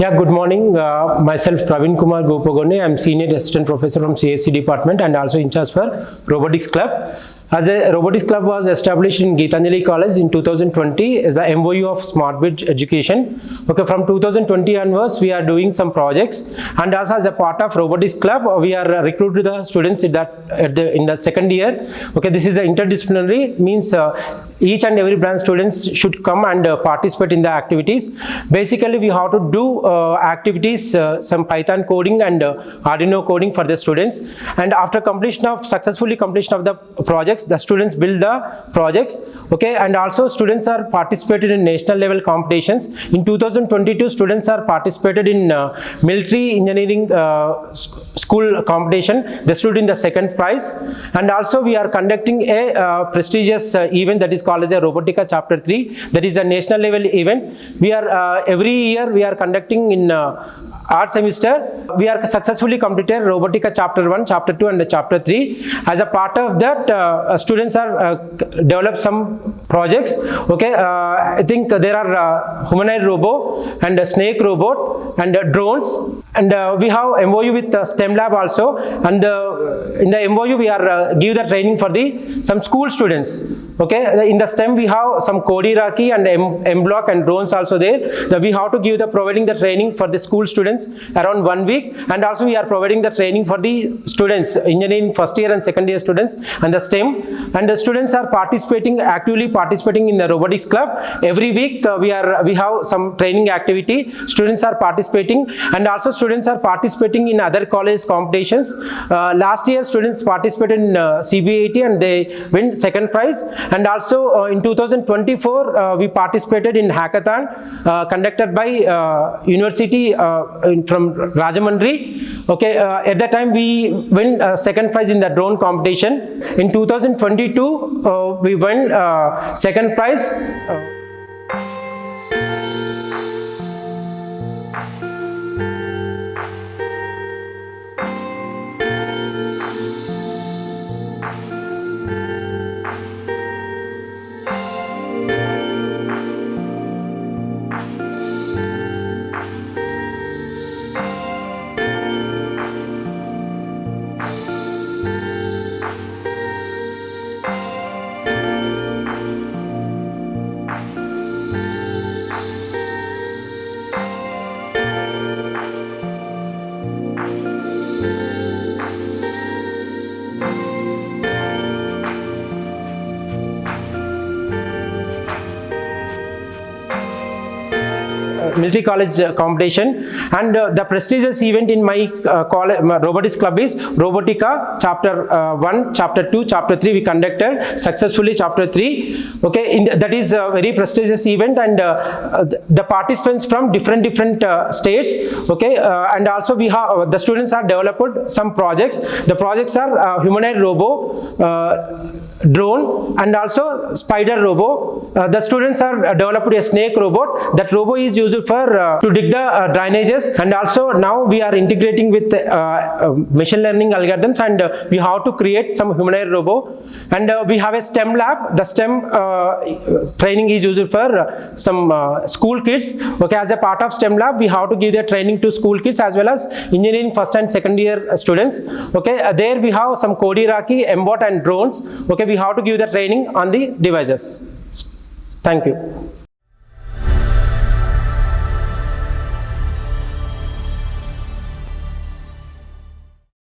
Yeah, good morning. Myself Praveen Kumar Gopagone. I'm Senior Assistant Professor from CSC Department and also in charge for Robotics Club. As a Robotics Club was established in Geetanjali College in 2020 as the MOU of Smart Bridge Education. Okay, from 2020 onwards, we are doing some projects, and also as a part of Robotics Club, we are recruiting the students in the second year. Okay, this is an interdisciplinary, means each and every branch students should come and participate in the activities. Basically, we have to do activities, some Python coding and Arduino coding for the students. And after successfully completion of the projects, the students build the projects. Okay, and also students are participated in national level competitions. In 2022, students are participated in military engineering school competition. They stood in the second prize. And also we are conducting a prestigious event that is called as a Robotica Chapter 3. That is a national level event. We are every year we are conducting in art semester. We are successfully completed Robotica Chapter 1, Chapter 2 and Chapter 3. As a part of that, students are developed some projects. Okay, I think there are humanoid robot and a snake robot and drones, and we have MOU with STEM lab also, and in the MOU we are give the training for some school students. Okay, in the STEM we have some Codiraki and M block and drones also there. So we have to providing the training for the school students around 1 week, and also we are providing the training for the students, engineering first year and second year students and the STEM, and the students are actively participating in the Robotics Club. Every week we have some training activity. Students are participating, and also students are participating in other college competitions. Last year students participated in CBAT and they win second prize, and also in 2024 we participated in hackathon conducted by university from Rajamundry. Okay, at that time we win second prize in the drone competition. In 2022 we won second prize. Military college competition, and the prestigious event in my Robotics Club is Robotica Chapter 1, Chapter 2, Chapter 3 we conducted successfully. Chapter 3, okay, that is a very prestigious event, and the participants from different states. Okay, and also we have the students are developed some projects. The projects are humanoid robot, drone, and also spider robot. The students are developed a snake robot. That robot is used for to dig the drainages, and also now we are integrating with machine learning algorithms, and we have to create some humanoid robot. And we have a STEM lab. The STEM training is used for some school kids. Okay, as a part of STEM lab we have to give the training to school kids as well as engineering first and second year students. Okay, there we have some Codiraki, MBOT and drones. Okay, we have to give the training on the devices. Thank you.